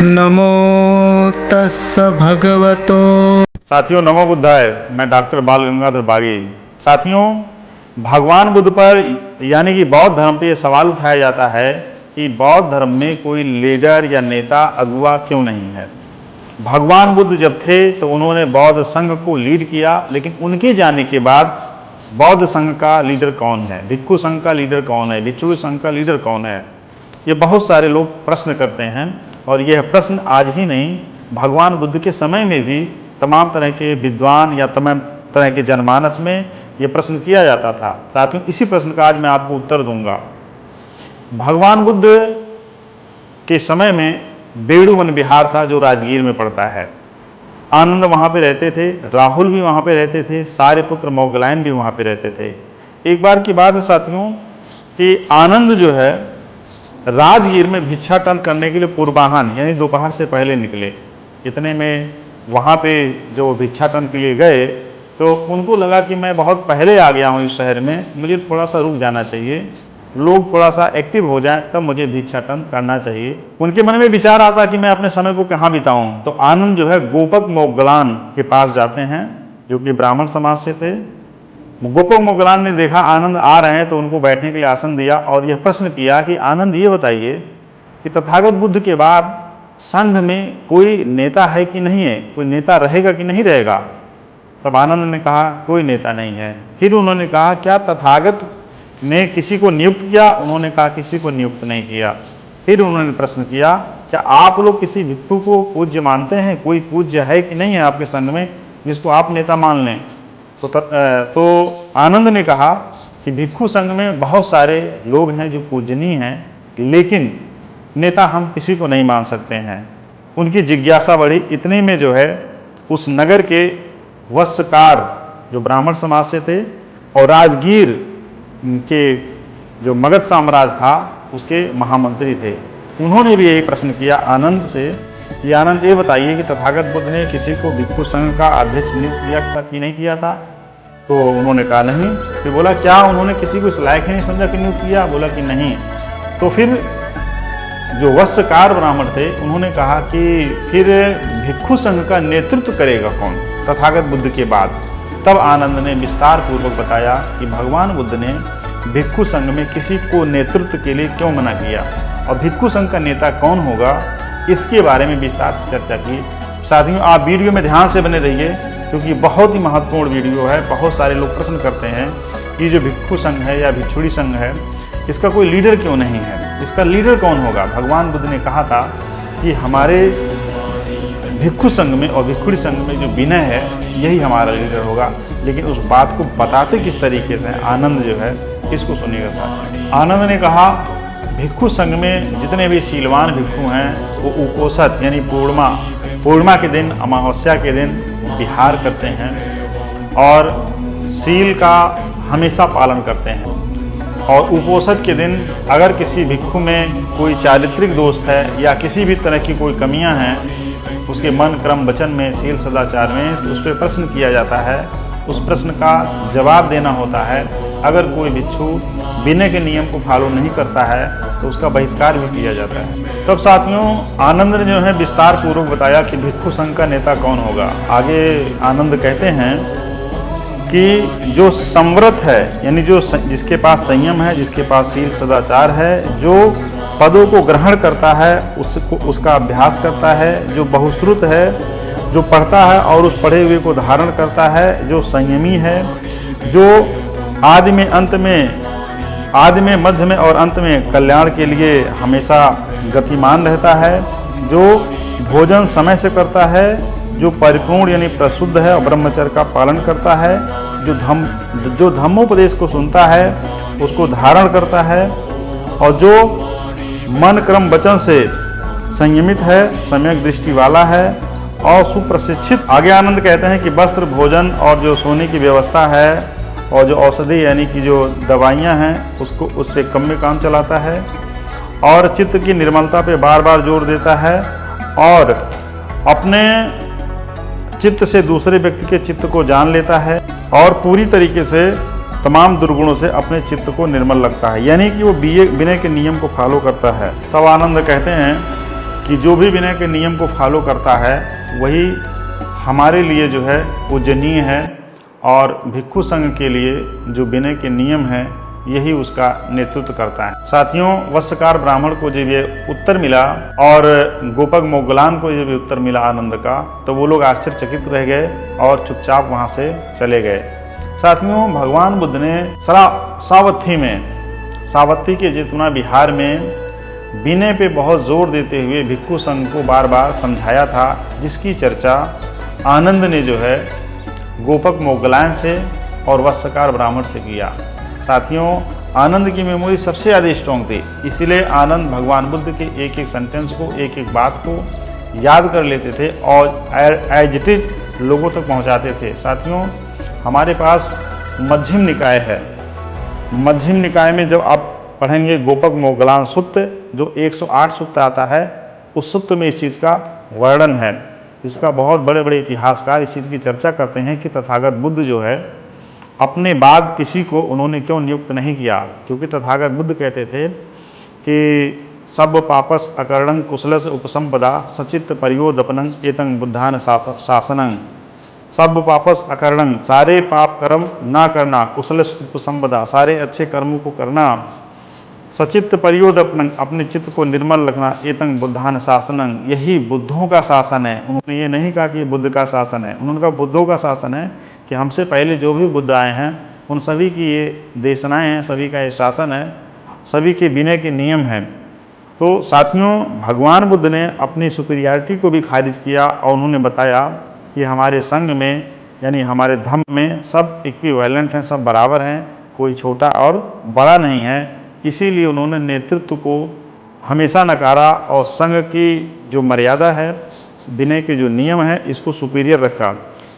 नमो तस्स भगवतो। साथियों, नमो बुद्धाय। मैं डॉक्टर बाल गंगाधर बागी। साथियों, भगवान बुद्ध पर यानी कि बौद्ध धर्म पे ये सवाल उठाया जाता है कि बौद्ध धर्म में कोई लीडर या नेता अगुवा क्यों नहीं है। भगवान बुद्ध जब थे तो उन्होंने बौद्ध संघ को लीड किया, लेकिन उनके जाने के बाद बौद्ध संघ का लीडर कौन है, भिक्षु संघ का लीडर कौन है, भिक्षु संघ का लीडर कौन है, ये बहुत सारे लोग प्रश्न करते हैं। और यह प्रश्न आज ही नहीं, भगवान बुद्ध के समय में भी तमाम तरह के विद्वान या तमाम तरह के जनमानस में यह प्रश्न किया जाता था। साथियों, इसी प्रश्न का आज मैं आपको उत्तर दूंगा। भगवान बुद्ध के समय में बेड़ू वन विहार था जो राजगीर में पड़ता है। आनंद वहाँ पे रहते थे, राहुल भी वहाँ पे रहते थे, सारे पुत्र मोगलायन भी वहाँ पे रहते थे। एक बार की बात है साथियों कि आनंद जो है राजगीर में भिक्षाटन करने के लिए पूर्वाह्न यानी दोपहर से पहले निकले। इतने में वहाँ पे जो भिक्षाटन के लिए गए तो उनको लगा कि मैं बहुत पहले आ गया हूँ इस शहर में, मुझे थोड़ा सा रुक जाना चाहिए, लोग थोड़ा सा एक्टिव हो जाए तब मुझे भिक्षाटन करना चाहिए। उनके मन में विचार आता कि मैं अपने समय को कहाँ बिताऊँ। तो आनंद जो है गोपक मोगलान के पास जाते हैं जो कि ब्राह्मण समाज से थे। गोपक मोगलान ने देखा आनंद आ रहे हैं तो उनको बैठने के लिए आसन दिया और यह प्रश्न किया कि आनंद ये बताइए कि तथागत बुद्ध के बाद संघ में कोई नेता है कि नहीं है, कोई नेता रहेगा कि नहीं रहेगा। तब आनंद ने कहा कोई नेता नहीं है। फिर उन्होंने कहा क्या तथागत ने किसी को नियुक्त किया। उन्होंने कहा किसी को नियुक्त नहीं किया। फिर उन्होंने प्रश्न किया क्या आप लोग किसी भिक्षु को पूज्य मानते हैं, कोई पूज्य है कि नहीं है आपके संघ में जिसको आप नेता मान लें। तो आनंद ने कहा कि भिक्षु संघ में बहुत सारे लोग हैं जो पूजनीय हैं, लेकिन नेता हम किसी को नहीं मान सकते हैं। उनकी जिज्ञासा बढ़ी। इतने में जो है उस नगर के वस्त्रकार जो ब्राह्मण समाज से थे और राजगीर के जो मगध साम्राज्य था उसके महामंत्री थे, उन्होंने भी यही प्रश्न किया आनंद से कि आनंद ये बताइए कि तथागत बुद्ध ने किसी को भिक्षु संघ का अध्यक्ष नियुक्त किया था कि नहीं किया था। तो उन्होंने कहा नहीं। फिर बोला क्या उन्होंने किसी को इस लायक ही नहीं समझा कि नियुक्त किया। बोला कि नहीं। तो फिर जो वस्त्रकार ब्राह्मण थे उन्होंने कहा कि फिर भिक्षु संघ का नेतृत्व करेगा कौन तथागत बुद्ध के बाद। तब आनंद ने विस्तार पूर्वक बताया कि भगवान बुद्ध ने भिक्षु संघ में किसी को नेतृत्व के लिए क्यों मना किया और भिक्षु संघ का नेता कौन होगा, इसके बारे में विस्तार से चर्चा की। साथियों, आप वीडियो में ध्यान से बने रहिए क्योंकि बहुत ही महत्वपूर्ण वीडियो है। बहुत सारे लोग प्रश्न करते हैं कि जो भिक्षु संघ है या भिक्षुड़ी संघ है इसका कोई लीडर क्यों नहीं है, इसका लीडर कौन होगा। भगवान बुद्ध ने कहा था कि हमारे भिक्षु संघ में और भिक्षुड़ी संघ में जो विनय है यही हमारा लीडर होगा। लेकिन उस बात को बताते किस तरीके से आनंद जो है, इसको सुनिएगा साथ। आनंद ने कहा भिक्षु संघ में जितने भी शीलवान भिक्षु हैं वो उपोषित यानी पूर्णिमा के दिन, अमावस्या के दिन विहार करते हैं और शील का हमेशा पालन करते हैं। और उपोषित के दिन अगर किसी भिक्षु में कोई चारित्रिक दोष है या किसी भी तरह की कोई कमियां हैं उसके मन, क्रम, वचन में, शील, सदाचार में, तो उस पर प्रश्न किया जाता है। उस प्रश्न का जवाब देना होता है। अगर कोई भिक्षु विनय के नियम को फॉलो नहीं करता है तो उसका बहिष्कार भी किया जाता है। तब साथियों, आनंद ने जो है विस्तार पूर्वक बताया कि भिक्षु संघ का नेता कौन होगा। आगे आनंद कहते हैं कि जो संव्रत है यानी जो जिसके पास संयम है, जिसके पास शील सदाचार है, जो पदों को ग्रहण करता है, उसका अभ्यास करता है, जो बहुश्रुत है, जो पढ़ता है और उस पढ़े हुए को धारण करता है, जो संयमी है, जो आदि में मध्य में और अंत में कल्याण के लिए हमेशा गतिमान रहता है, जो भोजन समय से करता है, जो परिपूर्ण यानी प्रशुद्ध है और ब्रह्मचर्य का पालन करता है, जो धम्मोपदेश को सुनता है उसको धारण करता है और जो मन, क्रम, वचन से संयमित है, सम्यक दृष्टि वाला है और सुप्रशिक्षित। आगे आनंद कहते हैं कि वस्त्र, भोजन और जो सोने की व्यवस्था है और जो औषधि यानी कि जो दवाइयाँ हैं उसको उससे कम में काम चलाता है और चित्त की निर्मलता पे बार बार जोर देता है और अपने चित्त से दूसरे व्यक्ति के चित्त को जान लेता है और पूरी तरीके से तमाम दुर्गुणों से अपने चित्त को निर्मल लगता है, यानी कि वो विनय के नियम को फॉलो करता है। तब आनंद कहते हैं कि जो भी विनय के नियम को फॉलो करता है वही हमारे लिए जो है पूजनीय है, और भिक्षु संघ के लिए जो विनय के नियम हैं यही उसका नेतृत्व करता है। साथियों, वत्सकार ब्राह्मण को जब ये उत्तर मिला और गोपक मोगलान को जब ये उत्तर मिला आनंद का, तो वो लोग आश्चर्यचकित रह गए और चुपचाप वहाँ से चले गए। साथियों, भगवान बुद्ध ने सावत्ती के जेतुना विहार में विनय पे बहुत जोर देते हुए भिक्षु संघ को बार बार समझाया था, जिसकी चर्चा आनंद ने जो है गोपक मोगलायन से और वत्सकार ब्राह्मण से किया। साथियों, आनंद की मेमोरी सबसे ज़्यादा स्ट्रॉन्ग थी, इसीलिए आनंद भगवान बुद्ध के एक एक सेंटेंस को, एक एक बात को याद कर लेते थे और एज इट इज लोगों तक पहुंचाते थे। साथियों, हमारे पास मध्यम निकाय है। मध्यम निकाय में जब आप पढ़ेंगे गोपक मोगलान सूत्र, जो 108 सूत्र आता है, उस सूत्र में इस चीज़ का वर्णन है। इसका बहुत बड़े बड़े इतिहासकार इस चीज़ की चर्चा करते हैं कि तथागत बुद्ध जो है अपने बाद किसी को उन्होंने क्यों नियुक्त नहीं किया, क्योंकि तथागत बुद्ध कहते थे कि सब पापस अकरणं कुशलस उपसंपदा सचित्त परियोदपनं एतं बुद्धान शासनं। सब पापस अकरणं, सारे पाप कर्म ना करना, कुशलस उपसंपदा, सारे अच्छे कर्मों को करना, सचित्त परियोदपनं, अपने चित्त को निर्मल रखना, एतं बुद्धान शासनं, यही बुद्धों का शासन है। उन्होंने ये नहीं कहा कि ये बुद्ध का शासन है, उन्होंने कहा बुद्धों का शासन है, कि हमसे पहले जो भी बुद्ध आए हैं उन सभी की ये देशनाएँ हैं, सभी का ये शासन है, सभी के विनय के नियम हैं। तो साथियों, भगवान बुद्ध ने अपनी सुपीरियरिटी को भी खारिज किया और उन्होंने बताया कि हमारे संघ में, यानी हमारे धर्म में सब इक्विवेलेंट हैं, सब बराबर हैं, कोई छोटा और बड़ा नहीं है। इसीलिए उन्होंने नेतृत्व को हमेशा नकारा और संघ की जो मर्यादा है, विनय के जो नियम है, इसको सुपीरियर रखा।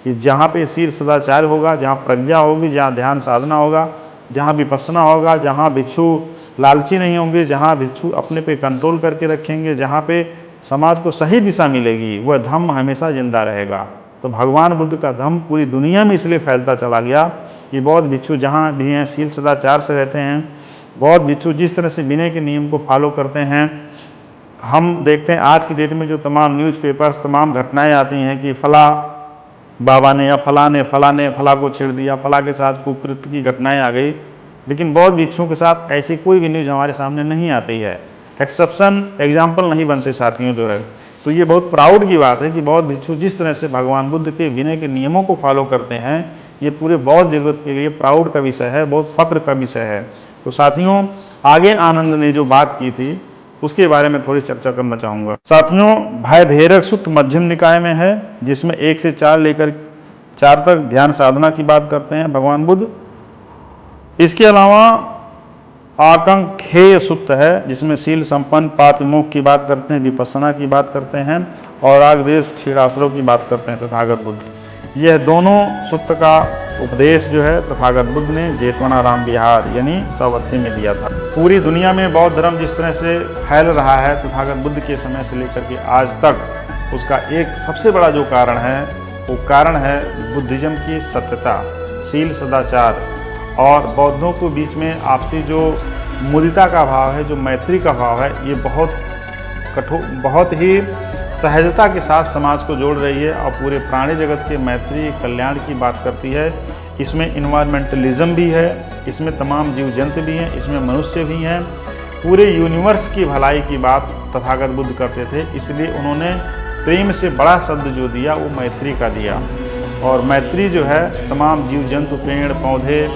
कि जहाँ पे शील सदाचार होगा, जहाँ प्रज्ञा होगी, जहाँ ध्यान साधना होगा, जहाँ विपස්සना होगा, जहाँ भिक्षु लालची नहीं होंगे, जहाँ भिक्षु अपने पे कंट्रोल करके रखेंगे, जहाँ पे समाज को सही दिशा मिलेगी, वह धम्म हमेशा जिंदा रहेगा। तो भगवान बुद्ध का धम्म पूरी दुनिया में इसलिए फैलता चला गया कि बौद्ध भिक्षु जहाँ भी हैं शील सदाचार से रहते हैं। बौद्ध भिक्षु जिस तरह से विनय के नियम को फॉलो करते हैं, हम देखते हैं आज की डेट में जो तमाम न्यूज़पेपर्स, तमाम घटनाएं आती हैं कि फला बाबा ने या फला ने फला को छेड़ दिया, फला के साथ कुकृत्य की घटनाएं आ गई, लेकिन बौद्ध भिक्षुओं के साथ ऐसी कोई भी न्यूज़ हमारे सामने नहीं आती है। एक्सेप्शन एग्जाम्पल नहीं बनते साथियों जो है। तो ये बहुत प्राउड की बात है कि बौद्ध भिक्षु जिस तरह से भगवान बुद्ध के विनय के नियमों को फॉलो करते हैं, ये पूरे बौद्ध जगत के लिए प्राउड का विषय है, बहुत फक्र का विषय है। तो साथियों, आगे आनंद ने जो बात की थी उसके बारे में थोड़ी चर्चा करना चाहूँगा। साथियों, भयभैरव सूत्र मध्यम निकाय में है, जिसमें 1 से 4 लेकर 4 तक ध्यान साधना की बात करते हैं भगवान बुद्ध। इसके अलावा आकांक्षेय सूत्र है, जिसमें शील संपन्न पातिमोक्ष की बात करते हैं, विपස්සना की बात करते हैं, और रागद्वेष क्षीराश्रव की बात करते हैं तथागत बुद्ध। यह दोनों सूत्र का उपदेश जो है तथागत बुद्ध ने जेतवनाराम विहार यानी सावत्ती में दिया था। पूरी दुनिया में बौद्ध धर्म जिस तरह से फैल रहा है तथागत बुद्ध के समय से लेकर के आज तक, उसका एक सबसे बड़ा जो कारण है वो कारण है बुद्धिज्म की सत्यता, शील सदाचार, और बौद्धों के बीच में आपसी जो मुदिता का भाव है, जो मैत्री का भाव है, ये बहुत ही सहजता के साथ समाज को जोड़ रही है और पूरे प्राणी जगत के मैत्री कल्याण की बात करती है। इसमें इन्वायरमेंटलिज्म भी है, इसमें तमाम जीव जंतु भी हैं, इसमें मनुष्य भी हैं। पूरे यूनिवर्स की भलाई की बात तथागत बुद्ध करते थे, इसलिए उन्होंने प्रेम से बड़ा शब्द जो दिया वो मैत्री का दिया। और मैत्री जो है तमाम जीव जंतु, पेड़ पौधे,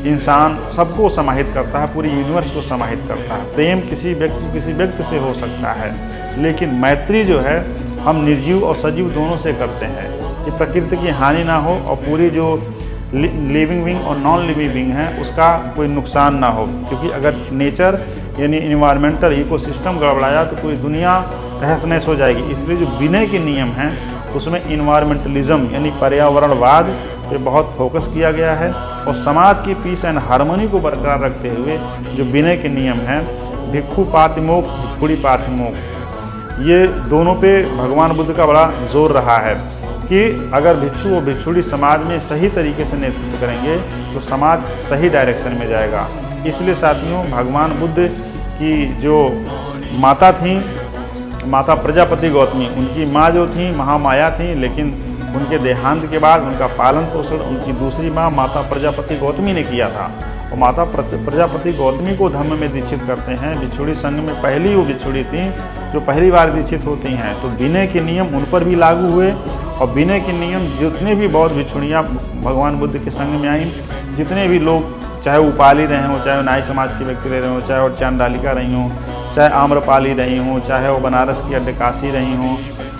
इंसान, सबको समाहित करता है, पूरी यूनिवर्स को समाहित करता है। प्रेम किसी व्यक्ति से हो सकता है, लेकिन मैत्री जो है हम निर्जीव और सजीव दोनों से करते हैं कि प्रकृति की हानि ना हो और पूरी जो लिविंग बीइंग और नॉन लिविंग बीइंग है उसका कोई नुकसान ना हो। क्योंकि अगर नेचर यानी इन्वायरमेंटल इकोसिस्टम गड़बड़ाया तो पूरी दुनिया तहस नहस हो जाएगी। इसलिए जो विनय के नियम हैं उसमें इन्वायरमेंटलिज्म यानी पर्यावरणवाद पे बहुत फोकस किया गया है, और समाज की पीस एंड हार्मनी को बरकरार रखते हुए जो विनय के नियम हैं, भिक्षु पातिमोक्ष, भिक्षुड़ी पातिमोक्ष, ये दोनों पे भगवान बुद्ध का बड़ा जोर रहा है कि अगर भिक्षु और भिक्षुड़ी समाज में सही तरीके से नेतृत्व करेंगे तो समाज सही डायरेक्शन में जाएगा। इसलिए साथियों, भगवान बुद्ध की जो माता थीं माता प्रजापति गौतमी, उनकी माँ जो थी महामाया थी, लेकिन उनके देहांत के बाद उनका पालन पोषण उनकी दूसरी माँ माता प्रजापति गौतमी ने किया था। और माता प्रजापति गौतमी को धम्म में दीक्षित करते हैं। भिक्षुणी संघ में पहली वो भिक्षुणी थी जो पहली बार दीक्षित होती हैं, तो विनय के नियम उन पर भी लागू हुए। और विनय के नियम जितने भी बौद्ध भिक्षुणियाँ भगवान बुद्ध के संग में आईं, जितने भी लोग, चाहे वो उपाली रहे हों, चाहे वो नाई समाज के व्यक्ति रहे हों, चाहे वो चांडालिका रही हों, चाहे आम्रपाली रही हों, चाहे वो बनारस की अड्डकासी रही हों,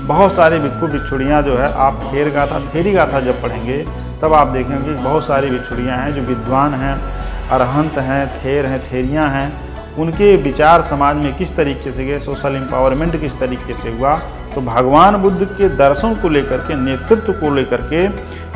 बहुत सारे भिक्षु भिक्षुणियाँ जो है, आप थेरी गाथा जब पढ़ेंगे तब आप देखेंगे कि बहुत सारी भिक्षुणियाँ हैं जो विद्वान हैं, अरहंत हैं, थेर हैं, थेरियाँ हैं। उनके विचार समाज में किस तरीके से गए, सोशल एम्पावरमेंट किस तरीके से हुआ, तो भगवान बुद्ध के दर्शन को लेकर के, नेतृत्व को लेकर के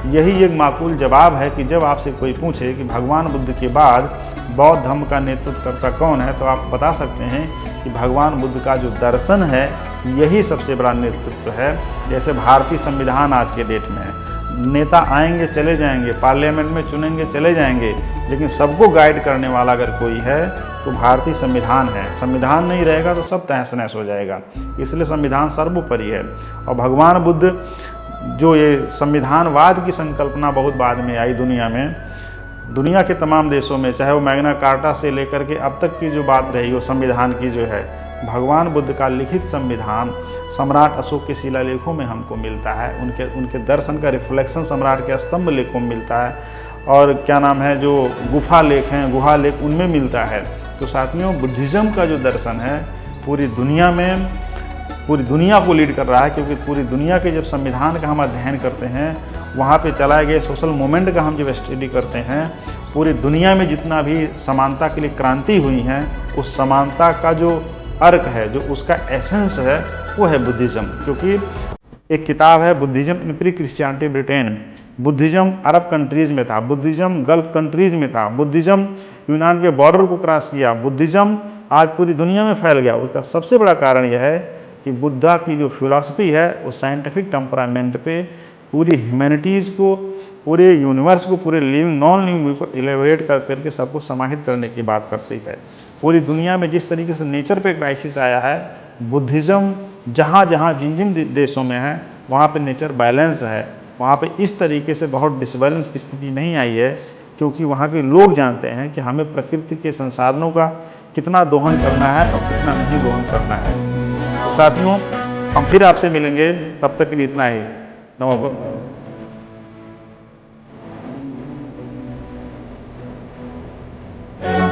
यही एक माकूल जवाब है कि जब आपसे कोई पूछे कि भगवान बुद्ध के बाद बौद्ध धर्म का नेतृत्व करता कौन है, तो आप बता सकते हैं कि भगवान बुद्ध का जो दर्शन है यही सबसे बड़ा नेतृत्व है। जैसे भारतीय संविधान आज के डेट में है, नेता आएंगे चले जाएंगे, पार्लियामेंट में चुनेंगे चले जाएंगे, लेकिन सबको गाइड करने वाला अगर कोई है तो भारतीय संविधान है। संविधान नहीं रहेगा तो सब तहस नहस हो जाएगा, इसलिए संविधान सर्वोपरि है। और भगवान बुद्ध जो ये संविधानवाद की संकल्पना बहुत बाद में आई दुनिया में, दुनिया के तमाम देशों में, चाहे वो मैग्ना कार्टा से लेकर के अब तक की जो बात रही हो संविधान की, जो है भगवान बुद्ध का लिखित संविधान सम्राट अशोक के शिलालेखों में हमको मिलता है। उनके दर्शन का रिफ्लेक्शन सम्राट के स्तंभ लेखों में मिलता है, और क्या नाम है जो गुफा लेख हैं, गुहा लेख, उनमें मिलता है। तो साथियों, बुद्धिज़्म का जो दर्शन है पूरी दुनिया में, पूरी दुनिया को लीड कर रहा है, क्योंकि पूरी दुनिया के जब संविधान का हम अध्ययन करते हैं, वहाँ पे चलाए गए सोशल मूवमेंट का हम जब स्टडी करते हैं, पूरी दुनिया में जितना भी समानता के लिए क्रांति हुई हैं, उस समानता का जो अर्क है, जो उसका एसेंस है, वो है बुद्धिज़्म। क्योंकि एक किताब है बुद्धिज़्म इन प्री क्रिश्चियनिटी ब्रिटेन, बुद्धिज़्म अरब कंट्रीज़ में था, बुद्धिज़्म गल्फ कंट्रीज़ में था, बुद्धिज़्म यूनान के बॉर्डर को क्रॉस किया, बुद्धिज़्म आज पूरी दुनिया में फैल गया। उसका सबसे बड़ा कारण यह है कि बुद्धा की जो फिलॉसफी है वो साइंटिफिक टेम्परामेंट पे पूरी ह्यूमैनिटीज़ को, पूरे यूनिवर्स को, पूरे लिविंग नॉन लिविंग को एलिवेट कर करके सबको समाहित करने की बात करती है। पूरी दुनिया में जिस तरीके से नेचर पे क्राइसिस आया है, बुद्धिज़्म जहाँ जहाँ जिन जिन देशों में है वहाँ पे नेचर बैलेंस है, वहाँ पे इस तरीके से बहुत डिसबैलेंस की स्थिति नहीं आई है, क्योंकि वहाँ के लोग जानते हैं कि हमें प्रकृति के संसाधनों का कितना दोहन करना है और कितना नहीं दोहन करना है। तो साथियों, हम फिर आपसे मिलेंगे, तब तक के लिए इतना ही। नमो।